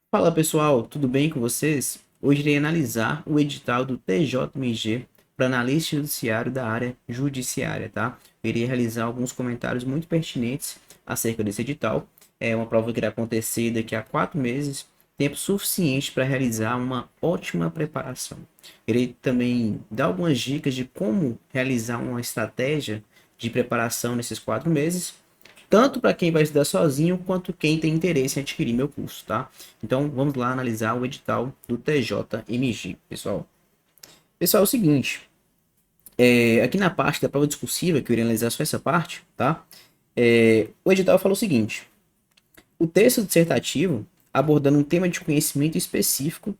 Fala pessoal, tudo bem com vocês? Hoje irei analisar o edital do TJMG para analista judiciário da área judiciária, tá? Irei realizar alguns comentários muito pertinentes acerca desse edital. É uma prova que irá acontecer daqui a 4 meses, tempo suficiente para realizar uma ótima preparação. Irei também dar algumas dicas de como realizar uma estratégia de preparação nesses 4 meses, tanto para quem vai estudar sozinho quanto quem tem interesse em adquirir meu curso, tá? Então vamos lá analisar o edital do TJMG, pessoal. Pessoal, é o seguinte, aqui na parte da prova discursiva, que eu irei analisar só essa parte, tá? O edital fala o seguinte: o texto dissertativo abordando um tema de conhecimento específico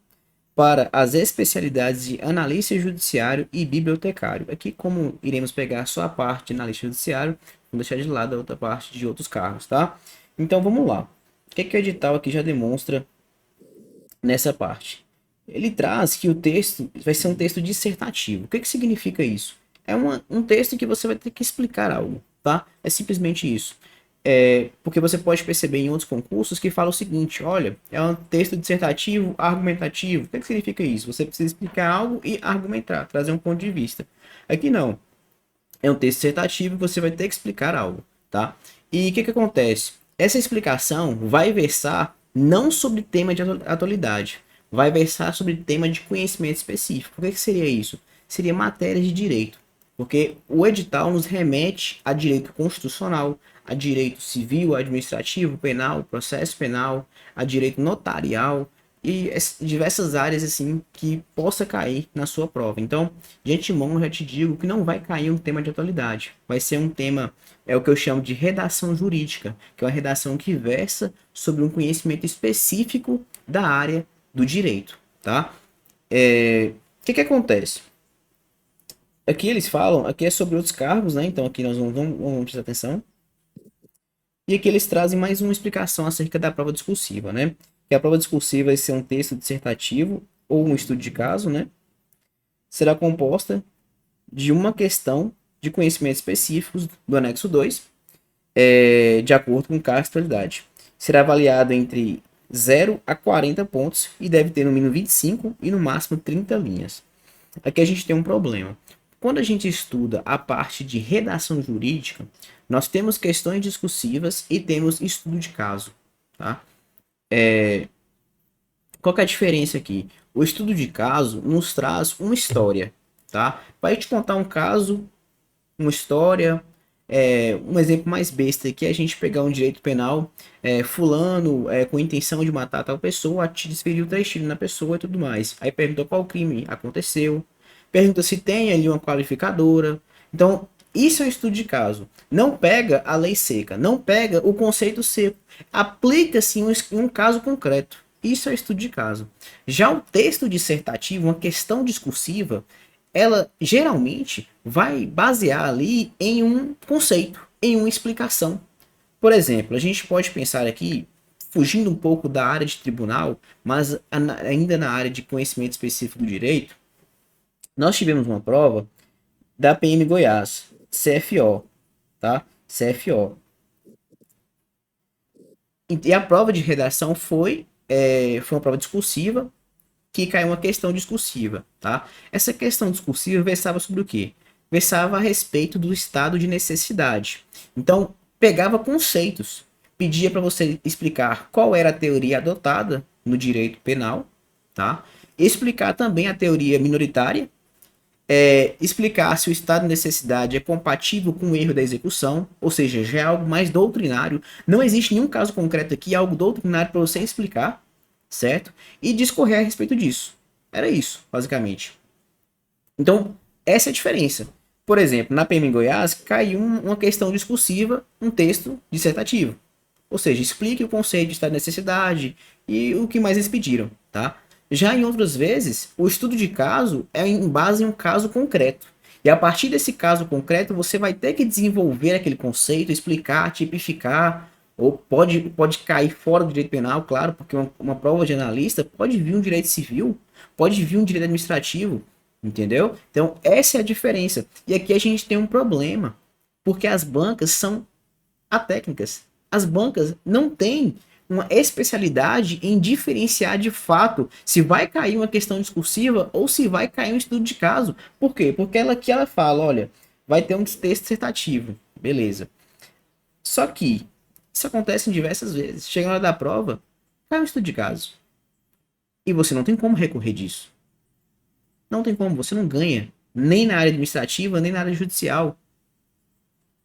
para as especialidades de analista judiciário e bibliotecário. Aqui, como iremos pegar só a parte de analista judiciário, vamos deixar de lado a outra parte de outros cargos, tá? Então vamos lá. O que o edital aqui já demonstra nessa parte? Ele traz que o texto vai ser um texto dissertativo. O que significa isso? É um texto que você vai ter que explicar algo, tá? É simplesmente isso. Porque você pode perceber em outros concursos que fala o seguinte: olha, é um texto dissertativo argumentativo. O que significa isso? Você precisa explicar algo e argumentar, trazer um ponto de vista. Aqui não. É um texto dissertativo e você vai ter que explicar algo, tá? E o que acontece? Essa explicação vai versar não sobre tema de atualidade, vai versar sobre tema de conhecimento específico. O que seria isso? Seria matérias de direito, porque o edital nos remete a direito constitucional, a direito civil, administrativo, penal, processo penal, a direito notarial e diversas áreas assim que possa cair na sua prova. Então, de antemão, eu já te digo que não vai cair um tema de atualidade. Vai ser um tema, é o que eu chamo de redação jurídica, que é uma redação que versa sobre um conhecimento específico da área do direito, tá? O que acontece? Aqui eles falam, aqui é sobre outros cargos, né? Então aqui nós vamos prestar atenção. E aqui eles trazem mais uma explicação acerca da prova discursiva, né? Que a prova discursiva vai ser um texto dissertativo ou um estudo de caso, né? Será composta de uma questão de conhecimentos específicos do anexo 2, de acordo com cada atualidade. Será avaliado entre 0 a 40 pontos e deve ter no mínimo 25 e no máximo 30 linhas. Aqui a gente tem um problema. Quando a gente estuda a parte de redação jurídica, nós temos questões discursivas e temos estudo de caso, tá? Qual que é a diferença aqui? O estudo de caso nos traz uma história, tá? Vai te contar um caso, uma história, um exemplo mais besta aqui é a gente pegar um direito penal, fulano com intenção de matar tal pessoa, te desferiu 3 tiros na pessoa e tudo mais. Aí pergunta qual crime aconteceu, pergunta se tem ali uma qualificadora. Então, isso é um estudo de caso. Não pega a lei seca, não pega o conceito seco, aplica-se em um caso concreto. Isso é estudo de caso. Já o texto dissertativo, uma questão discursiva, ela geralmente vai basear ali em um conceito, em uma explicação. Por exemplo, a gente pode pensar aqui, fugindo um pouco da área de tribunal, mas ainda na área de conhecimento específico do direito, nós tivemos uma prova da PM Goiás, CFO, tá? CFO. E a prova de redação foi uma prova discursiva, que caiu uma questão discursiva, tá? Essa questão discursiva versava sobre o quê? Versava a respeito do estado de necessidade. Então, pegava conceitos, pedia para você explicar qual era a teoria adotada no direito penal, tá? Explicar também a teoria minoritária, explicar se o estado de necessidade é compatível com o erro da execução, ou seja, já é algo mais doutrinário. Não existe nenhum caso concreto aqui, é algo doutrinário para você explicar, certo? E discorrer a respeito disso. Era isso, basicamente. Então, essa é a diferença. Por exemplo, na PM em Goiás caiu uma questão discursiva, um texto dissertativo. Ou seja, explique o conceito de estado de necessidade e o que mais eles pediram, tá? Já em outras vezes, o estudo de caso é em base em um caso concreto. E a partir desse caso concreto, você vai ter que desenvolver aquele conceito, explicar, tipificar, ou pode cair fora do direito penal, claro, porque uma prova de analista pode vir um direito civil, pode vir um direito administrativo, entendeu? Então, essa é a diferença. E aqui a gente tem um problema, porque as bancas são atécnicas. As bancas não têm uma especialidade em diferenciar de fato se vai cair uma questão discursiva ou se vai cair um estudo de caso. Por quê? Porque ela fala, olha, vai ter um texto dissertativo, beleza. Só que isso acontece em diversas vezes. Chega na hora da prova, cai um estudo de caso. E você não tem como recorrer disso. Não tem como, você não ganha. Nem na área administrativa, nem na área judicial.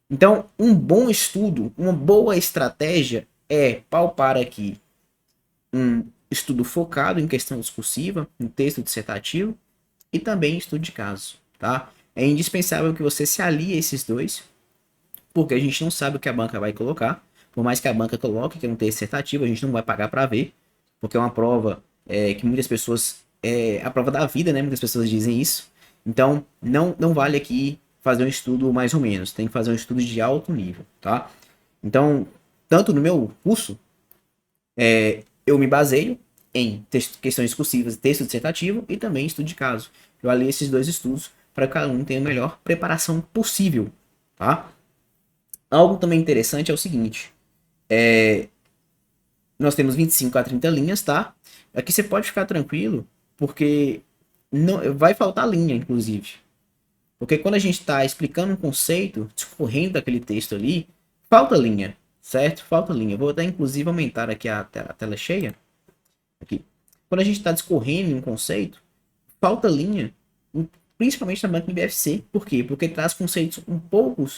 Então, um bom estudo, uma boa estratégia é palpar aqui um estudo focado em questão discursiva, em texto dissertativo e também estudo de caso, tá? É indispensável que você se alie a esses dois, porque a gente não sabe o que a banca vai colocar. Por mais que a banca coloque que é um texto dissertativo, a gente não vai pagar para ver, porque é uma prova que muitas pessoas a prova da vida, né? Muitas pessoas dizem isso. Então, não vale aqui fazer um estudo mais ou menos. Tem que fazer um estudo de alto nível, tá? Então, tanto no meu curso, eu me baseio em questões discursivas, texto dissertativo e também estudo de caso. Eu alio esses dois estudos para que cada um tenha a melhor preparação possível, tá? Algo também interessante é o seguinte, nós temos 25 a 30 linhas, tá? Aqui você pode ficar tranquilo, porque não vai faltar linha, inclusive. Porque quando a gente está explicando um conceito, discorrendo aquele texto ali, falta linha, certo? Falta linha. Vou até, inclusive, aumentar aqui a tela cheia. Aqui. Quando a gente está discorrendo em um conceito, falta linha, principalmente na banca IBFC. Por quê? Porque traz conceitos um pouco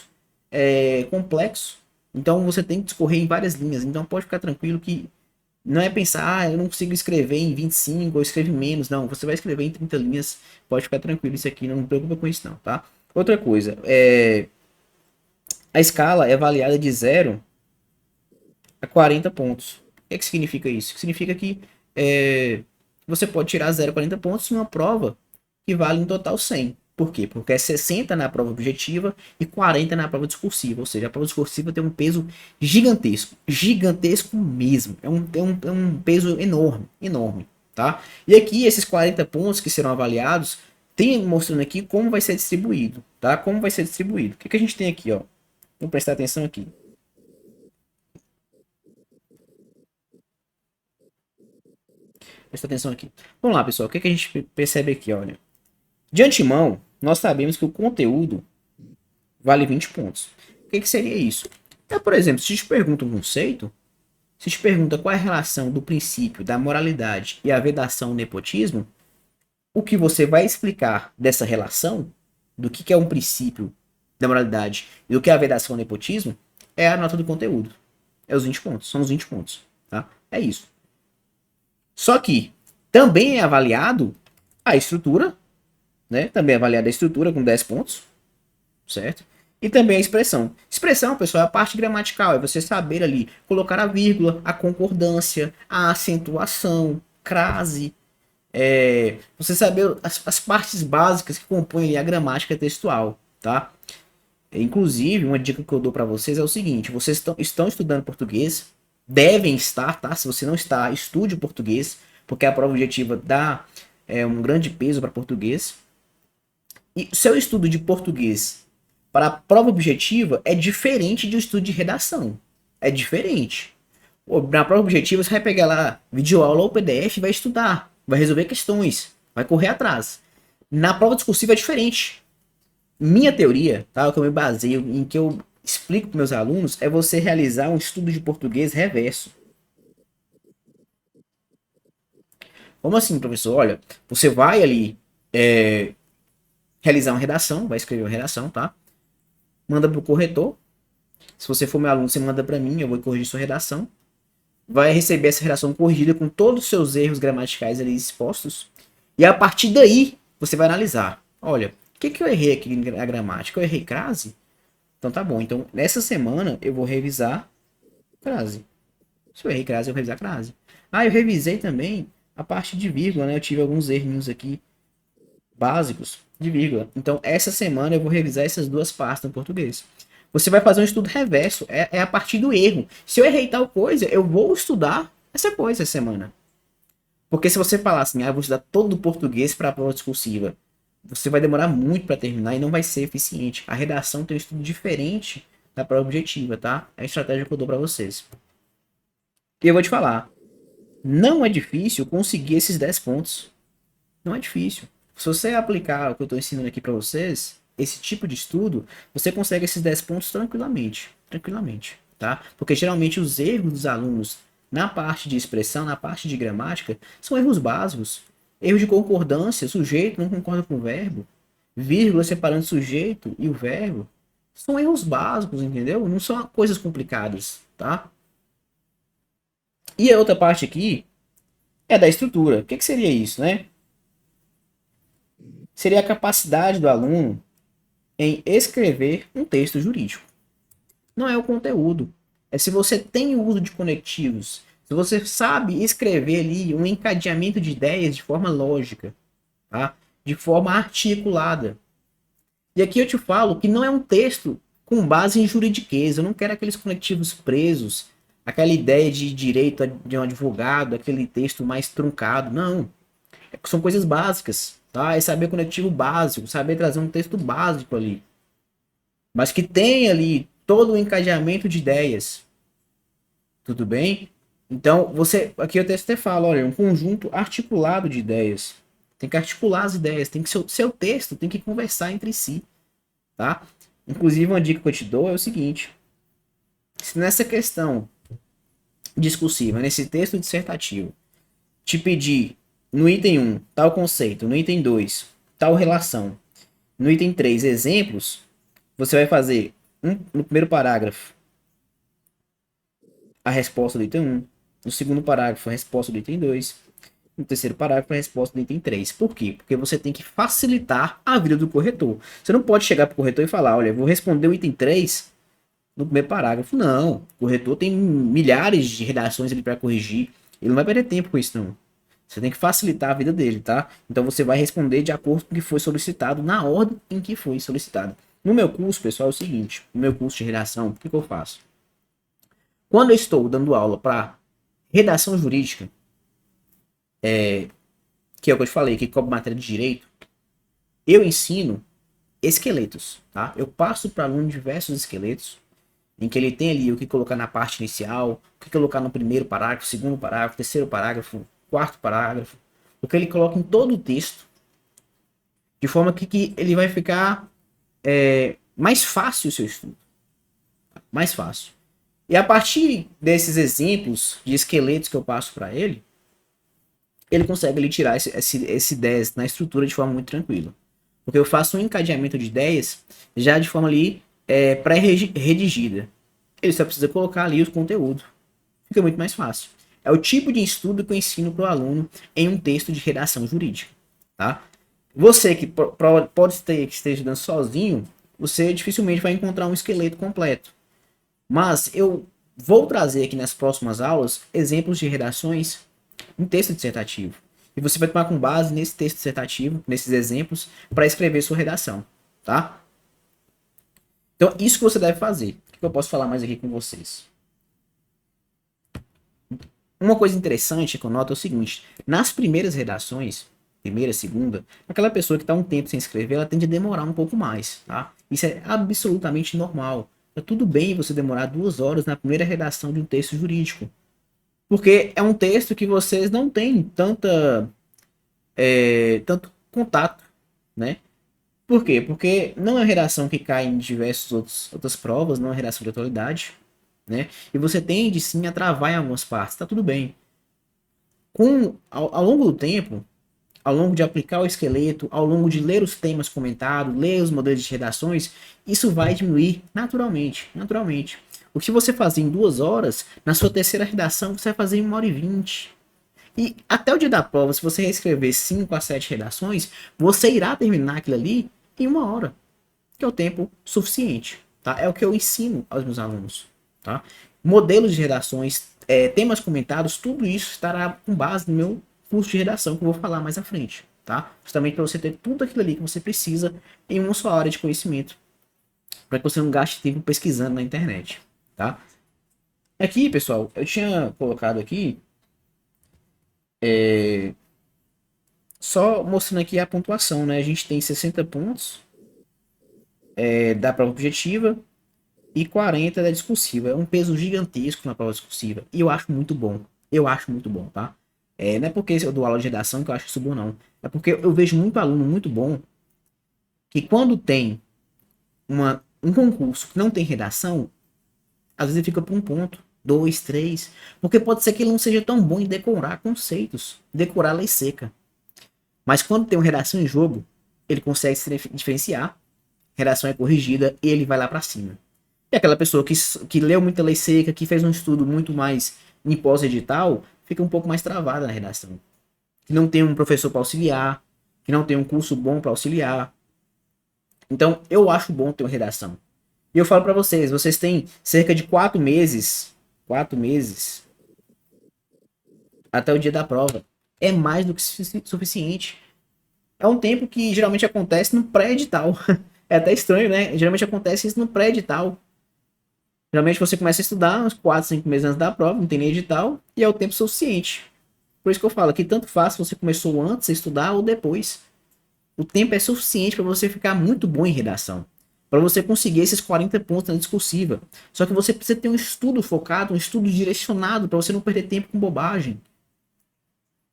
complexos. Então, você tem que discorrer em várias linhas. Então, pode ficar tranquilo que não é pensar, eu não consigo escrever em 25 ou escrever menos. Não, você vai escrever em 30 linhas. Pode ficar tranquilo, isso aqui não me preocupa com isso não, tá? Outra coisa, a escala é avaliada de 0 a 40 pontos. O que significa isso? Significa que você pode tirar 0 a 40 pontos em uma prova que vale em total 100. Por quê? Porque é 60 na prova objetiva e 40 na prova discursiva. Ou seja, a prova discursiva tem um peso gigantesco. Gigantesco mesmo. É um peso enorme. Enorme. Tá? E aqui, esses 40 pontos que serão avaliados, tem mostrando aqui como vai ser distribuído. Tá? Como vai ser distribuído. O que a gente tem aqui? Ó? Vamos prestar atenção aqui. Presta atenção aqui. Vamos lá, pessoal. O que a gente percebe aqui? Olha. De antemão, nós sabemos que o conteúdo vale 20 pontos. O que seria isso? Então, por exemplo, se te pergunta um conceito, se te pergunta qual é a relação do princípio da moralidade e a vedação do nepotismo, o que você vai explicar dessa relação, do que é um princípio da moralidade e do que é a vedação do nepotismo, é a nota do conteúdo. É os 20 pontos, são os 20 pontos. Tá? É isso. Só que também é avaliado a estrutura, né? Também é avaliada a estrutura com 10 pontos, certo? E também a expressão. Expressão, pessoal, é a parte gramatical, é você saber ali colocar a vírgula, a concordância, a acentuação, crase, você saber as partes básicas que compõem a gramática textual, tá? Inclusive, uma dica que eu dou para vocês é o seguinte: vocês estão estudando português, devem estar, tá? Se você não está, estude português, porque a prova objetiva dá um grande peso para português. E o seu estudo de português para a prova objetiva é diferente de um estudo de redação. É diferente. Na prova objetiva, você vai pegar lá videoaula ou PDF e vai estudar, vai resolver questões, vai correr atrás. Na prova discursiva é diferente. Minha teoria, tá, o que eu me baseio, em que eu explico para meus alunos, é você realizar um estudo de português reverso. Como assim, professor? Olha, você vai ali realizar uma redação, vai escrever uma redação, tá? Manda para o corretor. Se você for meu aluno, você manda para mim, eu vou corrigir sua redação. Vai receber essa redação corrigida com todos os seus erros gramaticais ali expostos. E a partir daí, você vai analisar. Olha, o que eu errei aqui na gramática? Eu errei crase? Então tá bom. Então, nessa semana, eu vou revisar crase. Se eu errei crase, eu vou revisar crase. Ah, eu revisei também a parte de vírgula, né? Eu tive alguns errinhos aqui básicos de vírgula. Então, essa semana eu vou revisar essas duas partes no português. Você vai fazer um estudo reverso, é a partir do erro. Se eu errei tal coisa, eu vou estudar essa coisa essa semana. Porque se você falar assim, eu vou estudar todo o português para a prova discursiva, você vai demorar muito para terminar e não vai ser eficiente. A redação tem um estudo diferente da prova objetiva, tá? É a estratégia que eu dou para vocês. E eu vou te falar, não é difícil conseguir esses 10 pontos. Não é difícil. Se você aplicar o que eu estou ensinando aqui para vocês, esse tipo de estudo, você consegue esses 10 pontos tranquilamente. Tranquilamente, tá? Porque geralmente os erros dos alunos na parte de expressão, na parte de gramática, são erros básicos. Erro de concordância, sujeito não concorda com o verbo, vírgula separando o sujeito e o verbo. São erros básicos, entendeu? Não são coisas complicadas, tá? E a outra parte aqui é da estrutura. O que seria isso, né? Seria a capacidade do aluno em escrever um texto jurídico. Não é o conteúdo. É se você tem o uso de conectivos, se você sabe escrever ali um encadeamento de ideias de forma lógica, tá? De forma articulada. E aqui eu te falo que não é um texto com base em juridiquês. Eu não quero aqueles conectivos presos, aquela ideia de direito de um advogado, aquele texto mais truncado. Não. São coisas básicas, tá? É saber conectivo básico, saber trazer um texto básico ali, mas que tem ali todo o encadeamento de ideias, tudo bem? Então, você, aqui eu até falo, olha, um conjunto articulado de ideias. Tem que articular as ideias, tem que seu texto tem que conversar entre si, tá? Inclusive, uma dica que eu te dou é o seguinte: se nessa questão discursiva, nesse texto dissertativo, te pedir no item um tal conceito, no item 2 tal relação, no item 3 exemplos, você vai fazer no primeiro parágrafo a resposta do item um, no segundo parágrafo a resposta do item 2, no terceiro parágrafo a resposta do item 3. Por quê? Porque você tem que facilitar a vida do corretor. Você não pode chegar para o corretor e falar, olha, vou responder o item 3 no primeiro parágrafo. Não, o corretor tem milhares de redações ali para corrigir. Ele não vai perder tempo com isso, não. Você tem que facilitar a vida dele, tá? Então você vai responder de acordo com o que foi solicitado, na ordem em que foi solicitado. No meu curso, pessoal, é o seguinte: no meu curso de redação, o que eu faço? Quando eu estou dando aula para redação jurídica, que é o que eu te falei, que cobre matéria de direito, eu ensino esqueletos, tá? Eu passo para o aluno diversos esqueletos, em que ele tem ali o que colocar na parte inicial, o que colocar no primeiro parágrafo, segundo parágrafo, terceiro parágrafo, quarto parágrafo, o que ele coloca em todo o texto, de forma que ele vai ficar mais fácil o seu estudo, mais fácil. E a partir desses exemplos de esqueletos que eu passo para ele, ele consegue ali tirar esse 10 na estrutura de forma muito tranquila. Porque eu faço um encadeamento de ideias já de forma ali pré-redigida. Ele só precisa colocar ali os conteúdos. Fica muito mais fácil. É o tipo de estudo que eu ensino para o aluno em um texto de redação jurídica. Tá? Você que pode ter que esteja estudando sozinho, você dificilmente vai encontrar um esqueleto completo. Mas eu vou trazer aqui nas próximas aulas exemplos de redações em texto dissertativo. E você vai tomar com base nesse texto dissertativo, nesses exemplos, para escrever sua redação, tá? Então, isso que você deve fazer. O que eu posso falar mais aqui com vocês? Uma coisa interessante que eu noto é o seguinte: nas primeiras redações, primeira, segunda, aquela pessoa que está um tempo sem escrever, ela tende a demorar um pouco mais, tá? Isso é absolutamente normal. É tudo bem você demorar 2 horas na primeira redação de um texto jurídico, porque é um texto que vocês não têm tanto contato, né? Por quê? Porque não é uma redação que cai em diversas outras provas, não é uma redação de atualidade, né? E você tende sim a travar em algumas partes, tá tudo bem. Ao longo do tempo, ao longo de aplicar o esqueleto, ao longo de ler os temas comentados, ler os modelos de redações, isso vai diminuir naturalmente, naturalmente. O que você fazer em 2 horas, na sua terceira redação você vai fazer em 1h20. E até o dia da prova, se você reescrever 5 a 7 redações, você irá terminar aquilo ali em 1 hora, que é o tempo suficiente, tá? É o que eu ensino aos meus alunos, tá? Modelos de redações, temas comentados, tudo isso estará com base no meu curso de redação que eu vou falar mais à frente, tá? Justamente para você ter tudo aquilo ali que você precisa em uma só área de conhecimento, para que você não gaste tempo pesquisando na internet, tá? Aqui, pessoal, eu tinha colocado aqui só mostrando aqui a pontuação, né? A gente tem 60 pontos da prova objetiva, e 40 da discursiva. É um peso gigantesco na prova discursiva. E eu acho muito bom. Eu acho muito bom, tá? Não é porque eu dou aula de redação que eu acho isso bom, não. É porque eu vejo muito aluno muito bom que quando tem um concurso que não tem redação, às vezes ele fica por um ponto, dois, três. Porque pode ser que ele não seja tão bom em decorar conceitos, decorar lei seca. Mas quando tem uma redação em jogo, ele consegue se diferenciar. Redação é corrigida e ele vai lá para cima. E aquela pessoa que leu muita lei seca, que fez um estudo muito mais em pós-edital, fica um pouco mais travada na redação. Que não tem um professor para auxiliar, que não tem um curso bom para auxiliar. Então, eu acho bom ter uma redação. E eu falo para vocês, vocês têm cerca de 4 meses até o dia da prova. É mais do que suficiente. É um tempo que geralmente acontece no pré-edital. É até estranho, né? Geralmente acontece isso no pré-edital. Geralmente você começa a estudar uns 4, 5 meses antes da prova, não tem nem edital, e é o tempo suficiente. Por isso que eu falo que tanto faz se você começou antes a estudar ou depois. O tempo é suficiente para você ficar muito bom em redação. Para você conseguir esses 40 pontos na discursiva. Só que você precisa ter um estudo focado, um estudo direcionado, para você não perder tempo com bobagem.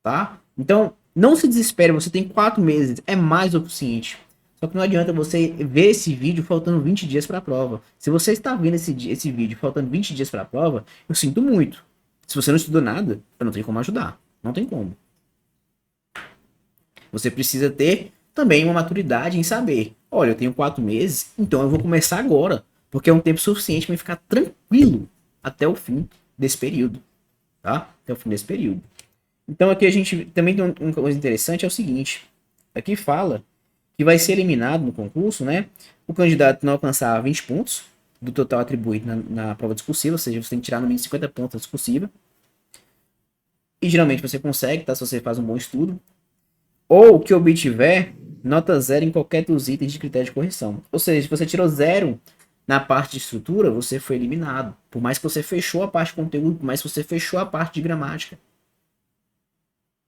Tá? Então, não se desespere, você tem 4 meses, é mais do que suficiente. Só que não adianta você ver esse vídeo faltando 20 dias para a prova. Se você está vendo esse vídeo faltando 20 dias para a prova, eu sinto muito. Se você não estudou nada, eu não tenho como ajudar. Não tem como. Você precisa ter também uma maturidade em saber. Olha, eu tenho 4 meses, então eu vou começar agora. Porque é um tempo suficiente para ficar tranquilo até o fim desse período. Tá? Até o fim desse período. Então aqui a gente também tem uma coisa interessante, é o seguinte. Aqui fala que vai ser eliminado no concurso, né? O candidato não alcançar 20 pontos do total atribuído na prova discursiva, ou seja, você tem que tirar no mínimo 50 pontos na discursiva. E geralmente você consegue, tá? Se você faz um bom estudo. Ou que obtiver nota zero em qualquer dos itens de critério de correção. Ou seja, se você tirou zero na parte de estrutura, você foi eliminado. Por mais que você fechou a parte de conteúdo, por mais que você fechou a parte de gramática.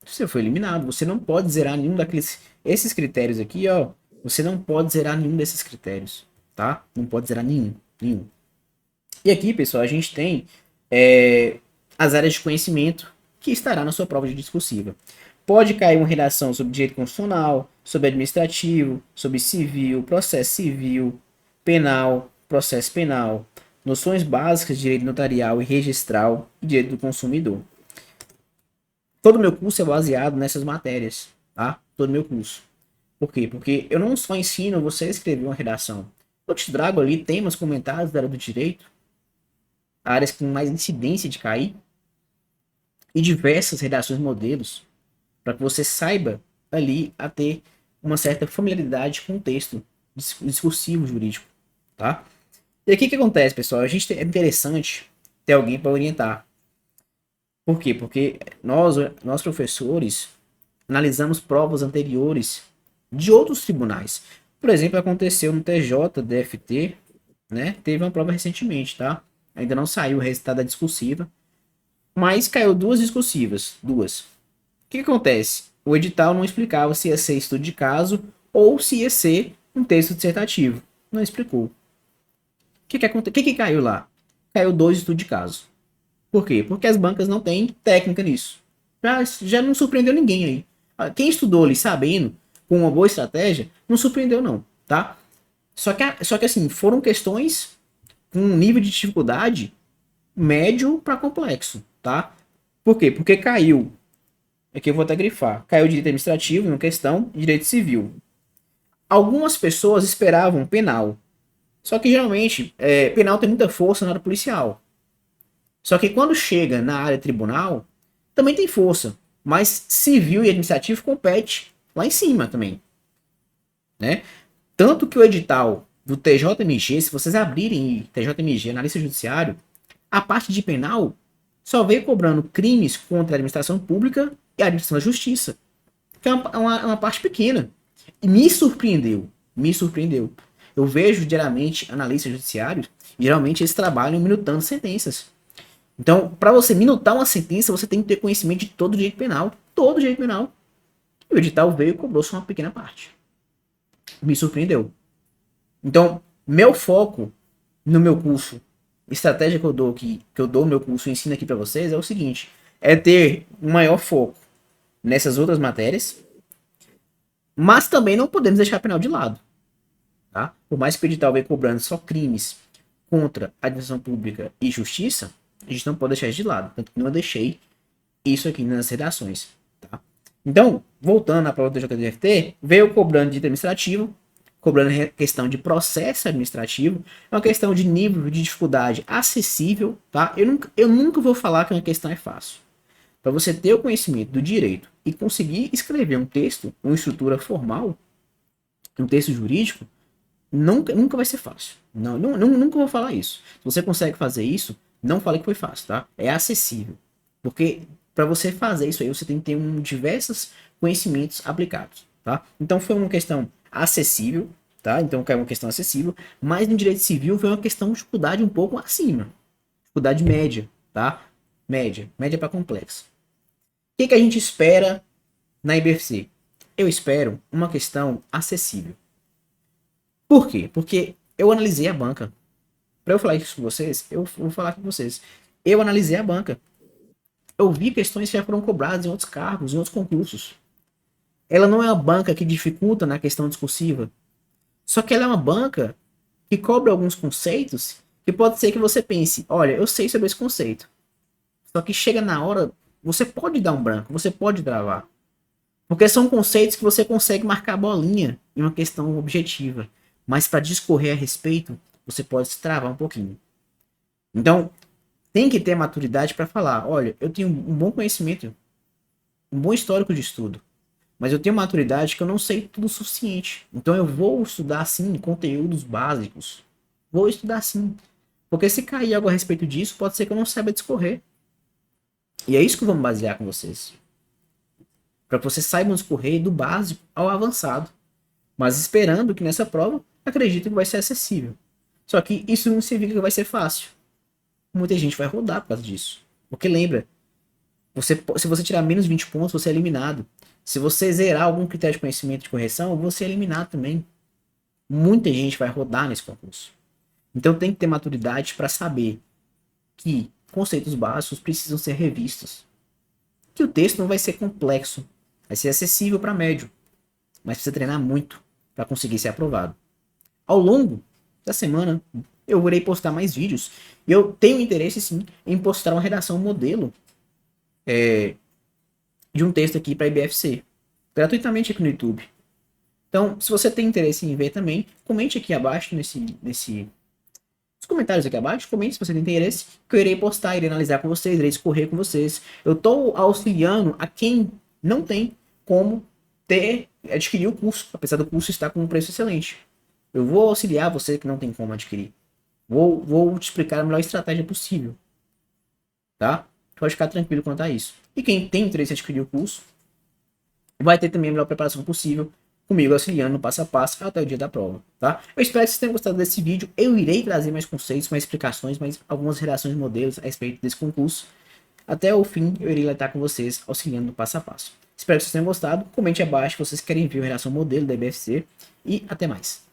Você foi eliminado. Você não pode zerar nenhum daqueles... Esses critérios aqui, ó. Você não pode zerar nenhum desses critérios. Tá? Não pode zerar nenhum. Nenhum. E aqui, pessoal, a gente tem as áreas de conhecimento que estará na sua prova de discursiva. Pode cair uma redação sobre direito constitucional, sobre administrativo, sobre civil, processo civil, penal, processo penal, noções básicas de direito notarial e registral e direito do consumidor. Todo o meu curso é baseado nessas matérias, tá? Todo o meu curso. Por quê? Porque eu não só ensino você a escrever uma redação. Eu te trago ali temas comentados da área do direito, áreas com mais incidência de cair, e diversas redações modelos, para que você saiba ali a ter uma certa familiaridade com o texto discursivo jurídico, tá? E aqui o que acontece, pessoal? A gente é interessante ter alguém para orientar. Por quê? Porque nós professores analisamos provas anteriores de outros tribunais. Por exemplo, aconteceu no TJ-DFT, né? Teve uma prova recentemente, tá? Ainda não saiu o resultado da discursiva, mas caiu duas discursivas, duas. O que acontece? O edital não explicava se ia ser estudo de caso ou se ia ser um texto dissertativo. Não explicou. O que caiu lá? Caiu 2 estudos de caso. Por quê? Porque as bancas não têm técnica nisso. Já não surpreendeu ninguém aí. Quem estudou ali sabendo, com uma boa estratégia, não surpreendeu não, tá? Só que assim, foram questões com um nível de dificuldade médio para complexo, tá? Por quê? Porque caiu, aqui eu vou até grifar, caiu direito administrativo, uma questão, direito civil. Algumas pessoas esperavam penal, só que geralmente penal tem muita força na área policial. Só que quando chega na área tribunal, também tem força, mas civil e administrativo compete lá em cima também, né? Tanto que o edital do TJMG, se vocês abrirem TJMG, analista judiciário, a parte de penal só veio cobrando crimes contra a administração pública e a administração da justiça, que é uma parte pequena. E me surpreendeu, me surpreendeu. Eu vejo diariamente analistas judiciários, geralmente eles trabalham minutando sentenças. Então, para você minutar uma sentença, você tem que ter conhecimento de todo o direito penal. Todo o direito penal. E o edital veio e cobrou só uma pequena parte. Me surpreendeu. Então, meu foco no meu curso, estratégia que eu dou aqui, que eu dou no meu curso, ensino aqui para vocês, é o seguinte: é ter um maior foco nessas outras matérias, mas também não podemos deixar a penal de lado, tá? Por mais que o edital venha cobrando só crimes contra a administração pública e justiça, a gente não pode deixar isso de lado. Tanto que não deixei isso aqui nas redações, tá? Então, voltando à prova do JDFT, veio cobrando de administrativo, cobrando questão de processo administrativo, é uma questão de nível de dificuldade acessível, tá? Eu nunca vou falar que uma questão é fácil. Para você ter o conhecimento do direito e conseguir escrever um texto, uma estrutura formal, um texto jurídico, nunca vai ser fácil. Nunca vou falar isso. Se você consegue fazer isso, não fale que foi fácil, tá? É acessível. Porque para você fazer isso aí, você tem que ter diversos conhecimentos aplicados, tá? Então foi uma questão acessível, tá? Então é uma questão acessível, mas no direito civil foi uma questão de dificuldade um pouco acima. Dificuldade média, tá? Média para complexa. O que a gente espera na IBFC? Eu espero uma questão acessível. Por quê? Porque eu analisei a banca. Para eu falar isso com vocês, eu vou falar com vocês. Eu analisei a banca. Eu vi questões que já foram cobradas em outros cargos, em outros concursos. Ela não é uma banca que dificulta na questão discursiva. Só que ela é uma banca que cobra alguns conceitos que pode ser que você pense, olha, eu sei sobre esse conceito. Só que chega na hora, você pode dar um branco, você pode travar. Porque são conceitos que você consegue marcar a bolinha em uma questão objetiva. Mas para discorrer a respeito, você pode se travar um pouquinho. Então, tem que ter maturidade para falar, olha, eu tenho um bom conhecimento, um bom histórico de estudo, mas eu tenho maturidade que eu não sei tudo o suficiente. Então eu vou estudar sim conteúdos básicos. Vou estudar sim. Porque se cair algo a respeito disso, pode ser que eu não saiba discorrer. E é isso que vamos basear com vocês. Para que vocês saibam discorrer do básico ao avançado. Mas esperando que nessa prova, acredito que vai ser acessível. Só que isso não significa que vai ser fácil. Muita gente vai rodar por causa disso. Porque lembra, se você tirar menos 20 pontos, você é eliminado. Se você zerar algum critério de conhecimento de correção, você é eliminado também. Muita gente vai rodar nesse concurso. Então tem que ter maturidade para saber que conceitos básicos precisam ser revistos. Que o texto não vai ser complexo, vai ser acessível para médio, mas precisa treinar muito para conseguir ser aprovado. Ao longo da semana, eu irei postar mais vídeos. E eu tenho interesse, sim, em postar uma redação modelo de um texto aqui para IBFC, gratuitamente aqui no YouTube. Então, se você tem interesse em ver também, comente aqui abaixo, nos comentários aqui abaixo, comente se você tem interesse, que eu irei postar, irei analisar com vocês, irei discorrer com vocês. Eu estou auxiliando a quem não tem como adquirir o curso, apesar do curso estar com um preço excelente. Eu vou auxiliar você que não tem como adquirir. Vou te explicar a melhor estratégia possível, tá? Pode ficar tranquilo quanto a isso. E quem tem interesse em adquirir o curso, vai ter também a melhor preparação possível, comigo auxiliando no passo a passo até o dia da prova, tá? Eu espero que vocês tenham gostado desse vídeo. Eu irei trazer mais conceitos, mais explicações, mais algumas redações de modelos a respeito desse concurso. Até o fim, eu irei estar com vocês auxiliando no passo a passo. Espero que vocês tenham gostado. Comente abaixo se vocês querem ver a redação modelo da IBFC. E até mais.